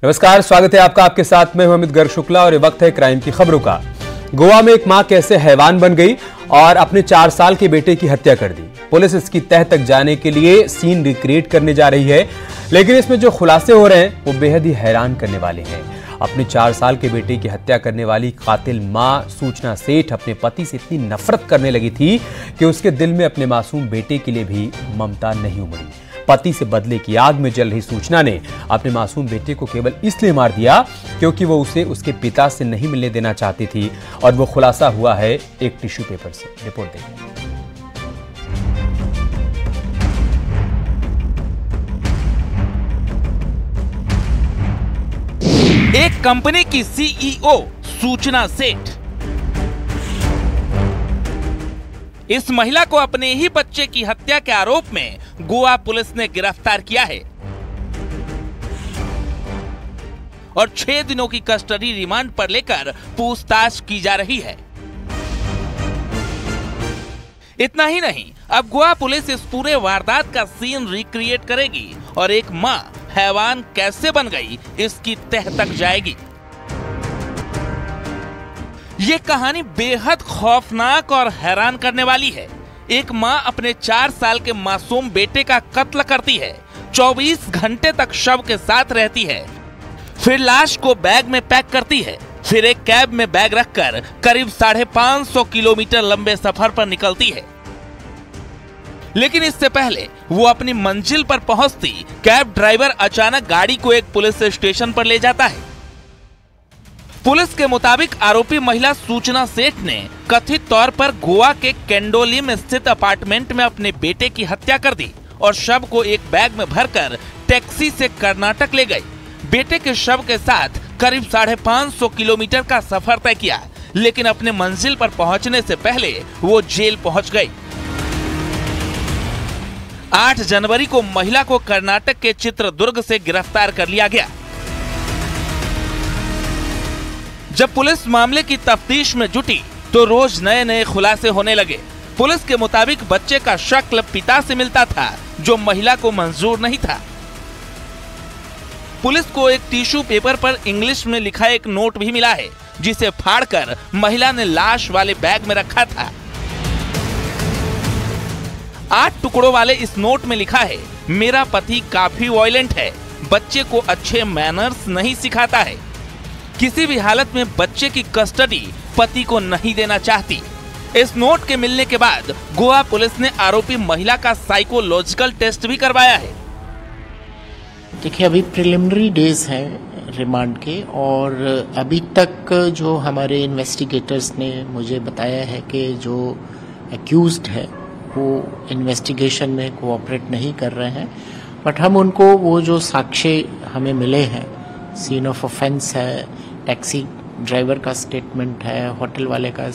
नमस्कार, स्वागत है आपका। आपके साथ मैं अमित गर्ग शुक्ला और ये वक्त है क्राइम की खबरों का। गोवा में एक मां कैसे हैवान बन गई और अपने 4 साल के बेटे की हत्या कर दी। पुलिस इसकी तह तक जाने के लिए सीन रिक्रिएट करने जा रही है, लेकिन इसमें जो खुलासे हो रहे हैं वो बेहद ही हैरान करने वाले हैं। अपने 4 साल के बेटे की हत्या करने वाली कातिल मां सूचना सेठ अपने पति से इतनी नफरत करने लगी थी कि उसके दिल में अपने मासूम बेटे के लिए भी ममता नहीं उमड़ी। पति से बदले की आग में जल रही सूचना ने अपने मासूम बेटे को केवल इसलिए मार दिया क्योंकि वो उसे उसके पिता से नहीं मिलने देना चाहती थी, और वो खुलासा हुआ है एक टिश्यू पेपर से। रिपोर्ट देखिए। एक कंपनी की सीईओ सूचना सेठ इस महिला को अपने ही बच्चे की हत्या के आरोप में गोवा पुलिस ने गिरफ्तार किया है और 6 दिनों की कस्टडी रिमांड पर लेकर पूछताछ की जा रही है। इतना ही नहीं, अब गोवा पुलिस इस पूरे वारदात का सीन रिक्रिएट करेगी और एक मां हैवान कैसे बन गई इसकी तह तक जाएगी। ये कहानी बेहद खौफनाक और हैरान करने वाली है। एक मां अपने 4 साल के मासूम बेटे का कत्ल करती है, 24 घंटे तक शव के साथ रहती है, फिर लाश को बैग में पैक करती है, फिर एक कैब में बैग रखकर करीब 550 किलोमीटर लंबे सफर पर निकलती है। लेकिन इससे पहले वो अपनी मंजिल पर पहुंचती कैब ड्राइवर अचानक गाड़ी को एक पुलिस स्टेशन पर ले जाता है। पुलिस के मुताबिक आरोपी महिला सूचना सेठ ने कथित तौर पर गोवा के केंडोलिम स्थित अपार्टमेंट में अपने बेटे की हत्या कर दी और शव को एक बैग में भरकर टैक्सी से कर्नाटक ले गई। बेटे के शव के साथ करीब 550 किलोमीटर का सफर तय किया, लेकिन अपने मंजिल पर पहुंचने से पहले वो जेल पहुंच गई। 8 जनवरी को महिला को कर्नाटक के चित्रदुर्ग से गिरफ्तार कर लिया गया। जब पुलिस मामले की तफ्तीश में जुटी तो रोज नए नए खुलासे होने लगे। पुलिस के मुताबिक बच्चे का शक्ल पिता से मिलता था, जो महिला को मंजूर नहीं था। पुलिस को एक टिश्यू पेपर पर इंग्लिश में लिखा एक नोट भी मिला है, जिसे फाड़कर महिला ने लाश वाले बैग में रखा था। 8 टुकड़ों वाले इस नोट में लिखा है, मेरा पति काफी वॉयलेंट है, बच्चे को अच्छे मैनर्स नहीं सिखाता है, किसी भी हालत में बच्चे की कस्टडी पति को नहीं देना चाहती। इस नोट के मिलने के बाद गोवा पुलिस ने आरोपी महिला का साइकोलॉजिकल टेस्ट भी करवाया है। देखिए, अभी प्रिलिमिनरी डेज हैं रिमांड के, और अभी तक जो हमारे इन्वेस्टिगेटर्स ने मुझे बताया है कि जो एक्यूज्ड है वो इन्वेस्टिगेशन में कोऑपरेट नहीं कर रहे हैं, बट हम उनको वो जो साक्ष्य हमें मिले हैं, सीन ऑफ ऑफेंस है, टैक्सी ड्राइवर का स्टेटमेंट है, होटल वाले का,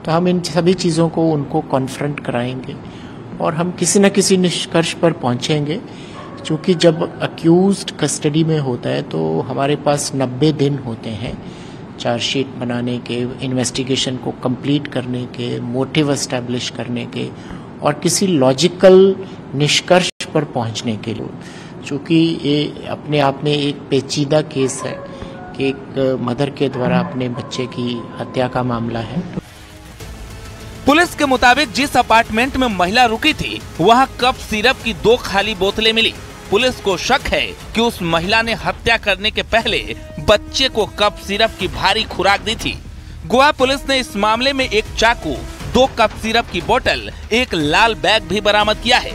तो हम इन सभी चीज़ों को उनको कॉन्फ्रंट कराएंगे और हम किसी न किसी निष्कर्ष पर पहुंचेंगे। क्योंकि जब अक्यूज्ड कस्टडी में होता है तो हमारे पास 90 दिन होते हैं चार्जशीट बनाने के, इन्वेस्टिगेशन को कंप्लीट करने के, मोटिव एस्टैब्लिश करने के और किसी लॉजिकल निष्कर्ष पर पहुंचने के लिए। चूँकि ये अपने आप में एक पेचीदा केस है कि एक मदर के द्वारा अपने बच्चे की हत्या का मामला है। पुलिस के मुताबिक जिस अपार्टमेंट में महिला रुकी थी वहां कप सिरप की 2 खाली बोतलें मिली। पुलिस को शक है कि उस महिला ने हत्या करने के पहले बच्चे को कप सिरप की भारी खुराक दी थी। गोवा पुलिस ने इस मामले में एक चाकू, 2 कप सिरप की बोतल, एक लाल बैग भी बरामद किया है।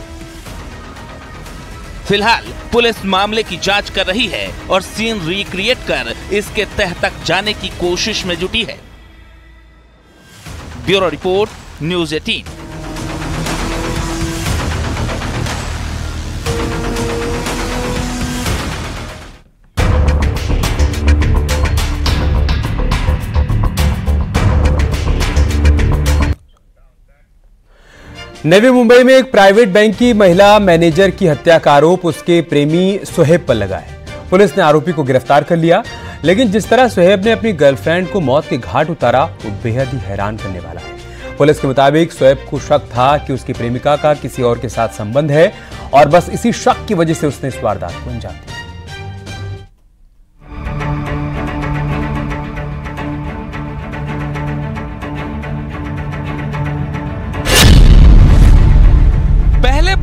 फिलहाल पुलिस मामले की जांच कर रही है और सीन रिक्रिएट कर इसके तह तक जाने की कोशिश में जुटी है। Bureau report, news 18। Navi Mumbai में एक प्राइवेट बैंक की महिला मैनेजर की हत्या का आरोप उसके प्रेमी सुहेब पर लगा है। पुलिस ने आरोपी को गिरफ्तार कर लिया, लेकिन जिस तरह सुहेब ने अपनी गर्लफ्रेंड को मौत के घाट उतारा वो बेहद ही हैरान करने वाला है। पुलिस के मुताबिक सुहेब को शक था कि उसकी प्रेमिका का किसी और के साथ संबंध है और बस इसी शक की वजह से उसने इस वारदात को अंजाम दिया।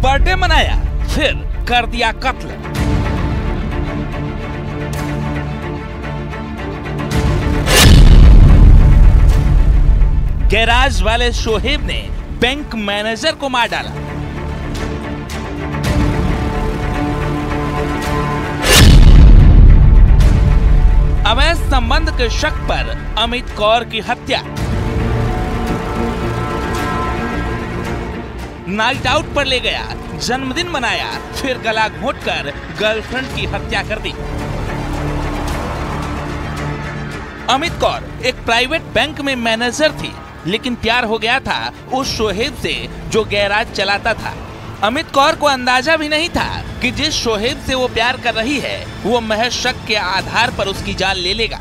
बर्थडे मनाया, फिर कर दिया कत्ल। गैराज वाले शोहेब ने बैंक मैनेजर को मार डाला। अवैध संबंध के शक पर अमित कौर की हत्या। नाइट आउट पर ले गया, जन्मदिन मनाया, फिर गला घोंटकर गर्लफ्रेंड की हत्या कर दी। अमित कौर एक प्राइवेट बैंक में मैनेजर थी, लेकिन प्यार हो गया था उस शोहेब से जो गैराज चलाता था। अमित कौर को अंदाजा भी नहीं था कि जिस शोहेब से वो प्यार कर रही है वो महज शक के आधार पर उसकी जान ले लेगा।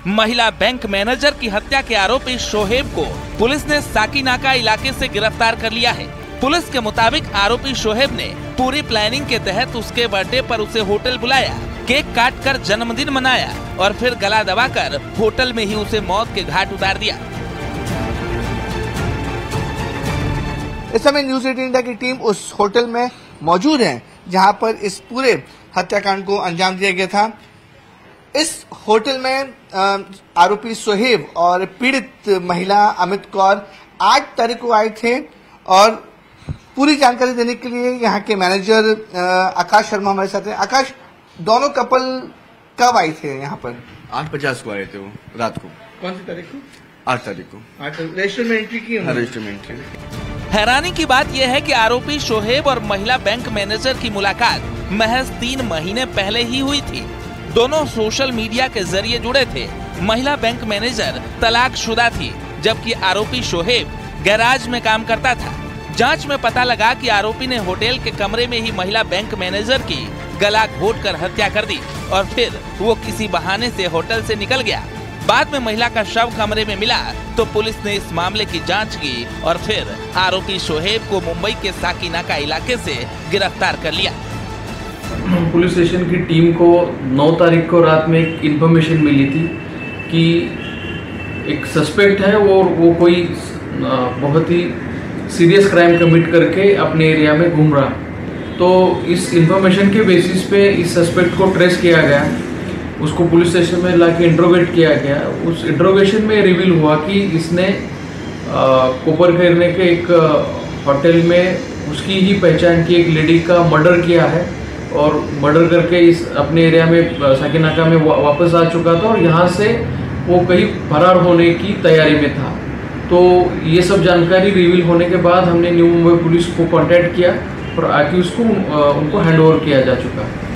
महिला बैंक मैनेजर की हत्या के आरोपी शोहेब को पुलिस ने साकीनाका इलाके से गिरफ्तार कर लिया है। पुलिस के मुताबिक आरोपी शोहेब ने पूरी प्लानिंग के तहत उसके बर्थडे पर उसे होटल बुलाया, केक काटकर जन्मदिन मनाया और फिर गला दबाकर होटल में ही उसे मौत के घाट उतार दिया। इस समय न्यूज 18 इंडिया की टीम उस होटल में मौजूद है जहां पर इस पूरे हत्याकांड को अंजाम दिया गया था। इस होटल में आरोपी शोहेब और पीड़ित महिला अमित कौर 8 तारीख को आए थे और पूरी जानकारी देने के लिए यहाँ के मैनेजर आकाश शर्मा हमारे साथ हैं। आकाश, दोनों कपल कब आए थे यहाँ पर? 8:50 को आए थे वो रात को। कौन सी तारीख को? 8 तारीख को। रजिस्टर में एंट्री की? रजिस्टर में एंट्री। हैरानी की बात यह है कि आरोपी शोहेब और महिला बैंक मैनेजर की मुलाकात महज 3 महीने पहले ही हुई थी। दोनों सोशल मीडिया के जरिए जुड़े थे। महिला बैंक मैनेजर तलाकशुदा थी, जबकि आरोपी शोहेब गैराज में काम करता था। जांच में पता लगा कि आरोपी ने होटल के कमरे में ही महिला बैंक मैनेजर की गला घोंटकर हत्या कर दी और फिर वो किसी बहाने से होटल से निकल गया। बाद में महिला का शव कमरे में मिला तो पुलिस ने इस मामले की जांच की और फिर आरोपी शोहेब को मुंबई के साकीनाका इलाके से गिरफ्तार कर लिया। पुलिस स्टेशन की टीम को 9 तारीख को रात में एक इन्फॉर्मेशन मिली थी कि एक सस्पेक्ट है वो कोई बहुत ही सीरियस क्राइम कमिट करके अपने एरिया में घूम रहा। तो इस इन्फॉर्मेशन के बेसिस पे इस सस्पेक्ट को ट्रेस किया गया, उसको पुलिस स्टेशन में लाके इंट्रोगेट किया गया। उस इंट्रोगेशन में रिवील हुआ कि इसने कोपरखैरने के एक होटल में उसकी ही पहचान की एक लेडी का मर्डर किया है और मर्डर करके इस अपने एरिया में साकीनाका में वापस आ चुका था और यहाँ से वो कहीं फरार होने की तैयारी में था। तो ये सब जानकारी रिवील होने के बाद हमने न्यू मुंबई पुलिस को कांटेक्ट किया और आके उनको हैंडओवर किया जा चुका है।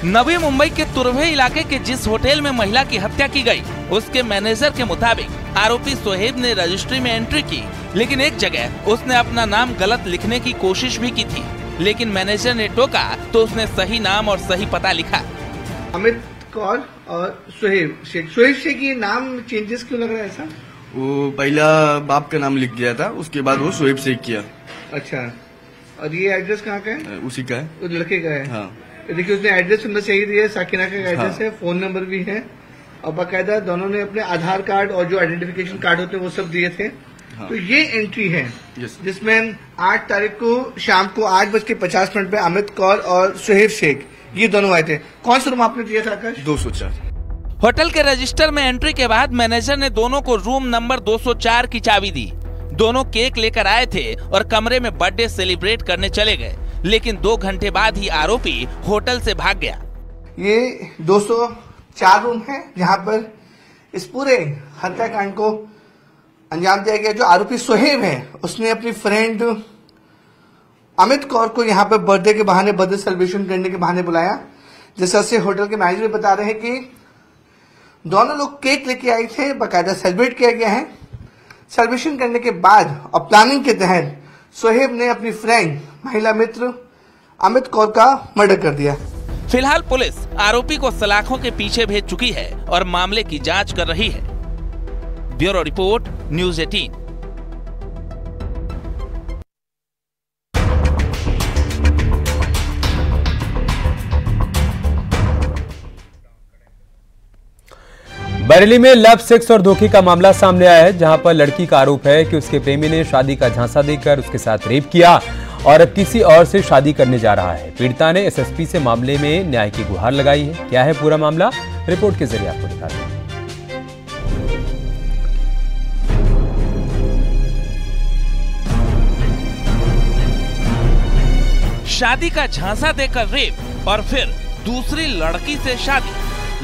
नवी मुंबई के तुर्भे इलाके के जिस होटल में महिला की हत्या की गई, उसके मैनेजर के मुताबिक आरोपी शोहेब ने रजिस्ट्री में एंट्री की, लेकिन एक जगह उसने अपना नाम गलत लिखने की कोशिश भी की थी, लेकिन मैनेजर ने टोका तो उसने सही नाम और सही पता लिखा। अमित कौर और शोहेब शेख ये नाम चेंजेस क्यों लग रहा है ऐसा? वो पहला बाप का नाम लिख गया था, उसके बाद वो शोहेब शेख किया। अच्छा, और ये एड्रेस कहाँ का है? उसी का है, उस लड़के का है। हाँ। देखिए उसने एड्रेस नंबर सही दिया है, साकीनाका का एड्रेस है, फोन नंबर भी है और बाकायदा दोनों ने अपने आधार कार्ड और जो आइडेंटिफिकेशन कार्ड होते हैं वो सब दिए थे। हाँ। तो ये एंट्री है जिसमें 8 तारीख को शाम को 8:50 पे अमित कौर और शोहेब शेख ये दोनों आए थे। कौन सा रूम आपने दिया था आकाश? 204। होटल के रजिस्टर में एंट्री के बाद मैनेजर ने दोनों को रूम नंबर 204 की चाबी दी। दोनों केक लेकर आए थे और कमरे में बर्थडे सेलिब्रेट करने चले गए, लेकिन 2 घंटे बाद ही आरोपी होटल से भाग गया। ये 204 रूम है जहां पर इस पूरे हत्याकांड को अंजाम दिया गया। जो आरोपी शोहेब है उसने अपनी फ्रेंड अमित कौर को यहाँ पर बर्थडे के बहाने, बर्थडे सेलिब्रेशन करने के बहाने बुलाया। जैसा से होटल के मैनेजर बता रहे हैं कि दोनों लोग केक लेके आए थे, बाकायदा सेलिब्रेट किया गया है। सेलिब्रेशन करने के बाद और प्लानिंग के तहत शोहेब ने अपनी फ्रेंड महिला मित्र अमित कौर का मर्डर कर दिया। फिलहाल पुलिस आरोपी को सलाखों के पीछे भेज चुकी है और मामले की जांच कर रही है। Bureau report, news 18। बरेली में लव, सेक्स और धोखे का मामला सामने आया है, जहां पर लड़की का आरोप है कि उसके प्रेमी ने शादी का झांसा देकर उसके साथ रेप किया और अब किसी और से शादी करने जा रहा है। पीड़िता ने एसएसपी से मामले में न्याय की गुहार लगाई है। क्या है पूरा मामला, रिपोर्ट के जरिए आपको दिखाते हैं। शादी का झांसा देकर रेप और फिर दूसरी लड़की से शादी।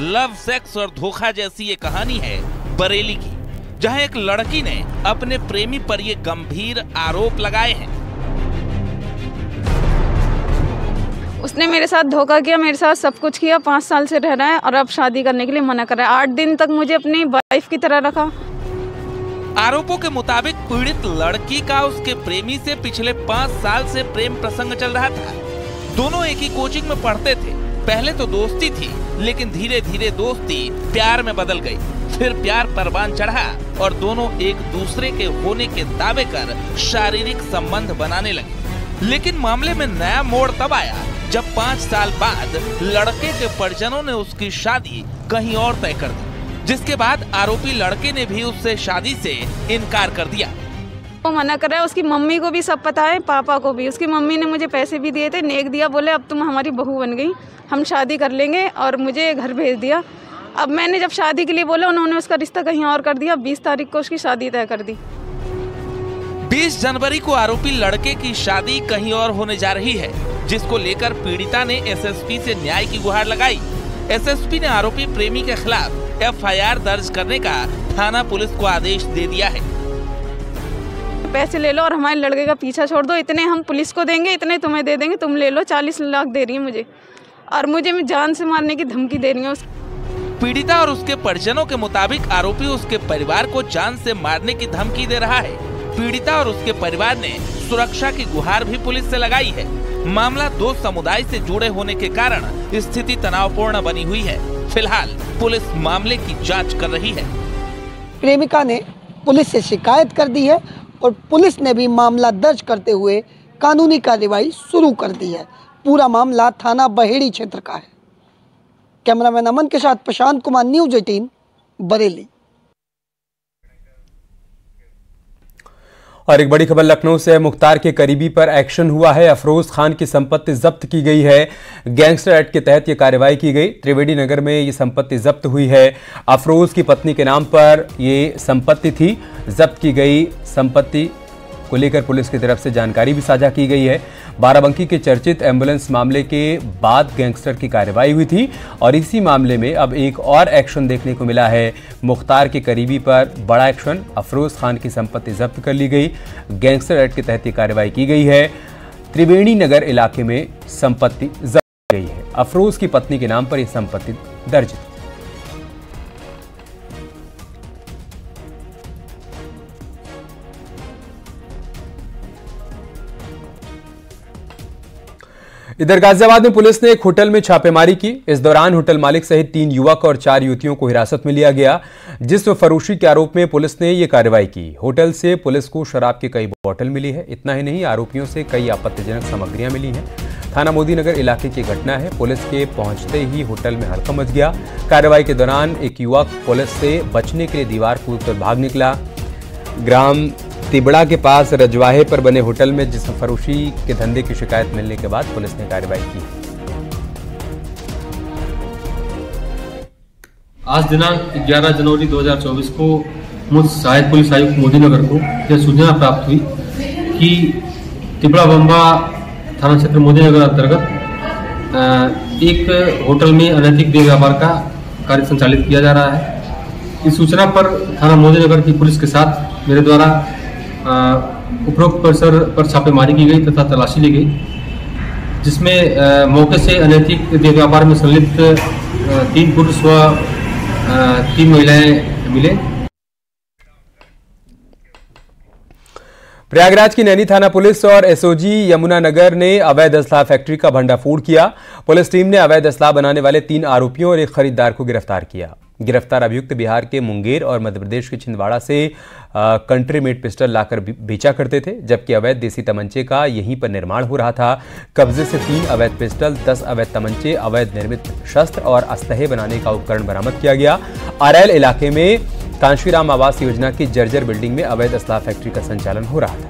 लव, सेक्स और धोखा जैसी ये कहानी है बरेली की, जहां एक लड़की ने अपने प्रेमी पर ये गंभीर आरोप लगाए हैं। उसने मेरे साथ धोखा किया, मेरे साथ सब कुछ किया, 5 साल से रह रहा है और अब शादी करने के लिए मना कर रहा है। 8 दिन तक मुझे अपनी वाइफ की तरह रखा। आरोपों के मुताबिक पीड़ित लड़की का उसके प्रेमी से पिछले 5 साल से प्रेम प्रसंग चल रहा था। दोनों एक ही कोचिंग में पढ़ते थे। पहले तो दोस्ती थी, लेकिन धीरे धीरे दोस्ती प्यार में बदल गई। फिर प्यार परवान चढ़ा और दोनों एक दूसरे के होने के दावे कर शारीरिक संबंध बनाने लगे। लेकिन मामले में नया मोड़ तब आया जब 5 साल बाद लड़के के परिजनों ने उसकी शादी कहीं और तय कर दी, जिसके बाद आरोपी लड़के ने भी उससे शादी से इनकार कर दिया। वो मना कर रहा है। उसकी मम्मी को भी सब पता है, पापा को भी। उसकी मम्मी ने मुझे पैसे भी दिए थे, नेक दिया, बोले अब तुम हमारी बहू बन गई, हम शादी कर लेंगे, और मुझे घर भेज दिया। अब मैंने जब शादी के लिए बोला, उन्होंने उसका रिश्ता कहीं और कर दिया। 20 तारीख को उसकी शादी तय कर दी। 20 जनवरी को आरोपी लड़के की शादी कहीं और होने जा रही है, जिसको लेकर पीड़िता ने एसएसपी से न्याय की गुहार लगाई। एसएसपी ने आरोपी प्रेमी के खिलाफ एफआईआर दर्ज करने का थाना पुलिस को आदेश दे दिया है। पैसे ले लो और हमारे लड़के का पीछा छोड़ दो, इतने हम पुलिस को देंगे, इतने तुम्हें दे देंगे, तुम ले लो। 40 लाख दे रही है मुझे, और मुझे जान से मारने की धमकी दे रही है। पीड़िता और उसके परिजनों के मुताबिक आरोपी उसके परिवार को जान से मारने की धमकी दे रहा है। पीड़िता और उसके परिवार ने सुरक्षा की गुहार भी पुलिस से लगाई है। मामला 2 समुदाय से जुड़े होने के कारण स्थिति तनावपूर्ण बनी हुई है। फिलहाल पुलिस मामले की जांच कर रही है। प्रेमिका ने पुलिस से शिकायत कर दी है और पुलिस ने भी मामला दर्ज करते हुए कानूनी कार्रवाई शुरू कर दी है। पूरा मामला थाना बहेड़ी क्षेत्र का है। कैमरामैन अमन के साथ प्रशांत कुमार, न्यूज़ 18 बरेली। और एक बड़ी खबर लखनऊ से, मुख्तार के करीबी पर एक्शन हुआ है। अफरोज खान की संपत्ति जब्त की गई है। गैंगस्टर एक्ट के तहत यह कार्रवाई की गई। त्रिवेणी नगर में ये संपत्ति जब्त हुई है। अफरोज की पत्नी के नाम पर ये संपत्ति थी। जब्त की गई संपत्ति को लेकर पुलिस की तरफ से जानकारी भी साझा की गई है। बाराबंकी के चर्चित एम्बुलेंस मामले के बाद गैंगस्टर की कार्रवाई हुई थी और इसी मामले में अब एक और एक्शन देखने को मिला है। मुख्तार के करीबी पर बड़ा एक्शन, अफरोज खान की संपत्ति जब्त कर ली गई। गैंगस्टर एक्ट के तहत ये कार्रवाई की गई है। त्रिवेणी नगर इलाके में संपत्ति जब्त की गई है। अफरोज की पत्नी के नाम पर यह संपत्ति दर्ज थी। इधर गाजियाबाद में पुलिस ने एक होटल में छापेमारी की। इस दौरान होटल मालिक सहित 3 युवक और 4 युवतियों को हिरासत में लिया गया, जिसमें फरोशी के आरोप में पुलिस ने यह कार्रवाई की। होटल से पुलिस को शराब की कई बोतल मिली है। इतना ही नहीं, आरोपियों से कई आपत्तिजनक सामग्रियां मिली हैं। थाना मोदी नगर इलाके की घटना है। पुलिस के पहुंचते ही होटल में हड़कंप मच गया। कार्रवाई के दौरान एक युवक पुलिस से बचने के लिए दीवार कूदकर भाग निकला। ग्राम तिबड़ा के पास रजवाहे पर बने होटल में जिसम फरोशी के धंधे की शिकायत मिलने के बाद पुलिस ने कार्रवाई की। आज दिनांक 11 जनवरी 2024 को मुझ सहायक पुलिस आयुक्त मोदी नगर को यह सूचना प्राप्त हुई कि तिबड़ा बम्बा थाना क्षेत्र मोदी नगर अंतर्गत एक होटल में अनैतिक देह व्यापार का कार्य संचालित किया जा रहा है। इस सूचना पर थाना मोदी नगर की पुलिस के साथ मेरे द्वारा उपरोक्त परिसर पर छापेमारी की गई तथा तलाशी ली गई, जिसमें मौके से अनैतिक देह व्यापार में संलिप्त 3 पुरुष व 3 महिलाएं मिले। प्रयागराज की नैनी थाना पुलिस और एसओजी यमुनानगर ने अवैध असला फैक्ट्री का भंडाफोड़ किया। पुलिस टीम ने अवैध असला बनाने वाले 3 आरोपियों और एक खरीदार को गिरफ्तार किया। गिरफ्तार अभियुक्त बिहार के मुंगेर और मध्य प्रदेश के छिंदवाड़ा से कंट्री मेड पिस्टल लाकर बेचा करते थे, जबकि अवैध देसी तमंचे का यहीं पर निर्माण हो रहा था। कब्जे से 3 अवैध पिस्टल, 10 अवैध तमंचे, अवैध निर्मित शस्त्र और अस्तहे बनाने का उपकरण बरामद किया गया। अरैल इलाके में कांशीराम आवास योजना की जर्जर बिल्डिंग में अवैध असला फैक्ट्री का संचालन हो रहा था।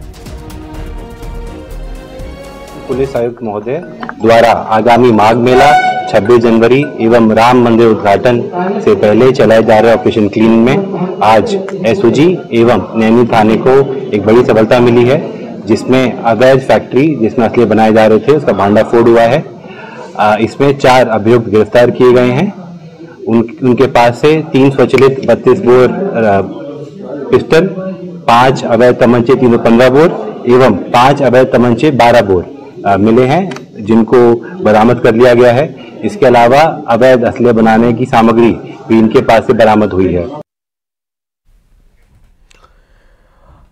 पुलिस आयुक्त महोदय द्वारा आगामी माघ मेला, 26 जनवरी एवं राम मंदिर उद्घाटन से पहले चलाए जा रहे ऑपरेशन क्लीन में आज एसओजी एवं नैनी थाने को एक बड़ी सफलता मिली है, जिसमें अवैध फैक्ट्री जिसमें असले बनाए जा रहे थे उसका भांडाफोड़ हुआ है। इसमें 4 अभियुक्त गिरफ्तार किए गए हैं। उनके पास से 3 स्वचालित 32 बोर पिस्टल, 5 अवैध तमंचे 315 बोर एवं 5 अवैध तमंचे 12 बोर मिले हैं, जिनको बरामद कर लिया गया है। इसके अलावा अवैध असले बनाने की सामग्री भी इनके पास से बरामद हुई है।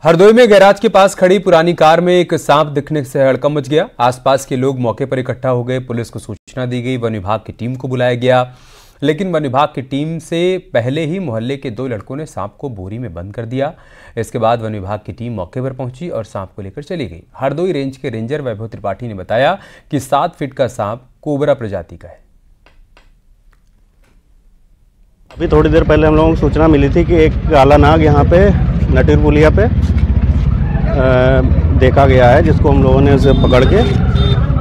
हरदोई में गैराज के पास खड़ी पुरानी कार में एक सांप दिखने से हड़कंप मच गया। आसपास के लोग मौके पर इकट्ठा हो गए। पुलिस को सूचना दी गई। वन विभाग की टीम को बुलाया गया, लेकिन वन विभाग की टीम से पहले ही मोहल्ले के 2 लड़कों ने सांप को बोरी में बंद कर दिया। इसके बाद वन विभाग की टीम मौके पर पहुंची और सांप को लेकर चली गई। हरदोई रेंज के रेंजर वैभव त्रिपाठी ने बताया कि 7 फीट का सांप कोबरा प्रजाति का है। अभी थोड़ी देर पहले हम लोगों को सूचना मिली थी कि एक काला नाग यहाँ पे नटीर पुलिया पे देखा गया है, जिसको हम लोगों ने उसे पकड़ के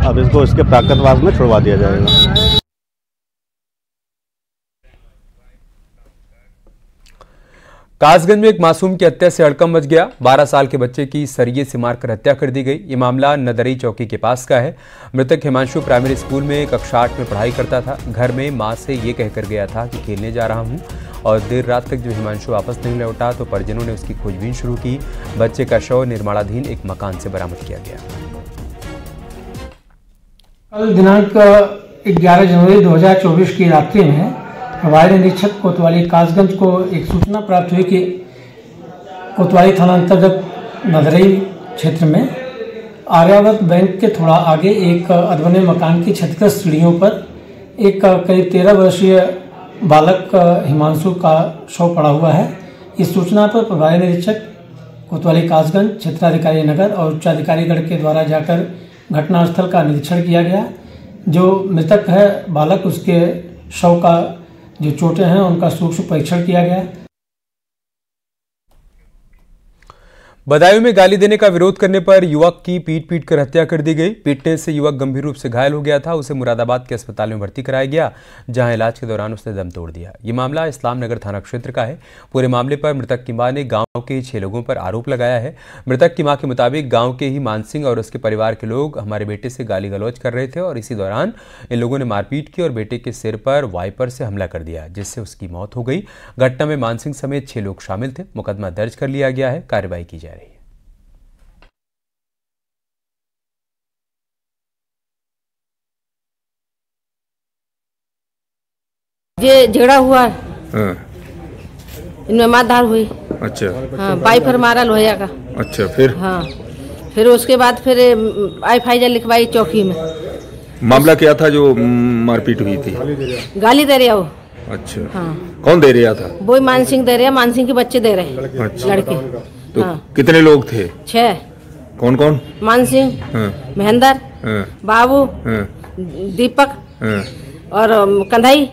अब इसको इसके प्राकृतवास में छुड़वा दिया जाएगा। कासगंज में एक मासूम की हत्या से हड़कंप मच गया। 12 साल के बच्चे की सरिये से मारकर हत्या कर दी गई। ये मामला नदरई चौकी के पास का है। मृतक हिमांशु प्राइमरी स्कूल में कक्षा 8 में पढ़ाई करता था। घर में मां से ये कहकर गया था कि खेलने जा रहा हूं, और देर रात तक जब हिमांशु वापस नहीं लौटा तो परिजनों ने उसकी खोजबीन शुरू की। बच्चे का शव निर्माणाधीन एक मकान से बरामद किया गया। कल दिनांक 11 जनवरी 2024 की रात्रि में प्रभारी निरीक्षक कोतवाली कासगंज को एक सूचना प्राप्त हुई कि कोतवाली थाना अंतर्गत नदरई क्षेत्र में आर्यावर्त बैंक के थोड़ा आगे एक अधबने मकान की क्षतिग्रस्त सीढ़ियों पर एक करीब 13 वर्षीय बालक हिमांशु का शव पड़ा हुआ है। इस सूचना पर प्रभारी निरीक्षक कोतवाली कासगंज, क्षेत्राधिकारी नगर और उच्चाधिकारी गढ़ के द्वारा जाकर घटनास्थल का निरीक्षण किया गया। जो मृतक है बालक, उसके शव का जो चोटें हैं उनका सूक्ष्म परीक्षण किया गया। बदायूं में गाली देने का विरोध करने पर युवक की पीट कर हत्या कर दी गई। पीटने से युवक गंभीर रूप से घायल हो गया था। उसे मुरादाबाद के अस्पताल में भर्ती कराया गया, जहां इलाज के दौरान उसने दम तोड़ दिया। ये मामला इस्लाम नगर थाना क्षेत्र का है। पूरे मामले पर मृतक की मां ने गांव के 6 लोगों पर आरोप लगाया है। मृतक की मां के मुताबिक गांव के ही मान सिंह और उसके परिवार के लोग हमारे बेटे से गाली गलौज कर रहे थे और इसी दौरान इन लोगों ने मारपीट की और बेटे के सिर पर वाइपर से हमला कर दिया, जिससे उसकी मौत हो गई। घटना में मान सिंह समेत 6 लोग शामिल थे। मुकदमा दर्ज कर लिया गया है। कार्रवाई की जा रही है। ये झगड़ा हुआ है, इनमें मारधार हुई। अच्छा। हाँ, वाइपर मारा लोहिया का। अच्छा, फिर? हाँ, फिर उसके बाद फिर आई लिखवाई चौकी में। मामला क्या था जो मारपीट हुई थी? गाली दे रहा वो। अच्छा। हाँ। कौन दे रहा था? वो मान सिंह दे रहा, मान सिंह के बच्चे दे रहे। अच्छा। लड़के। तो हाँ। कितने लोग थे? 6। कौन कौन? मान सिंह, महेंद्र, बाबू, दीपक और कंधाई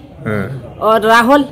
और राहुल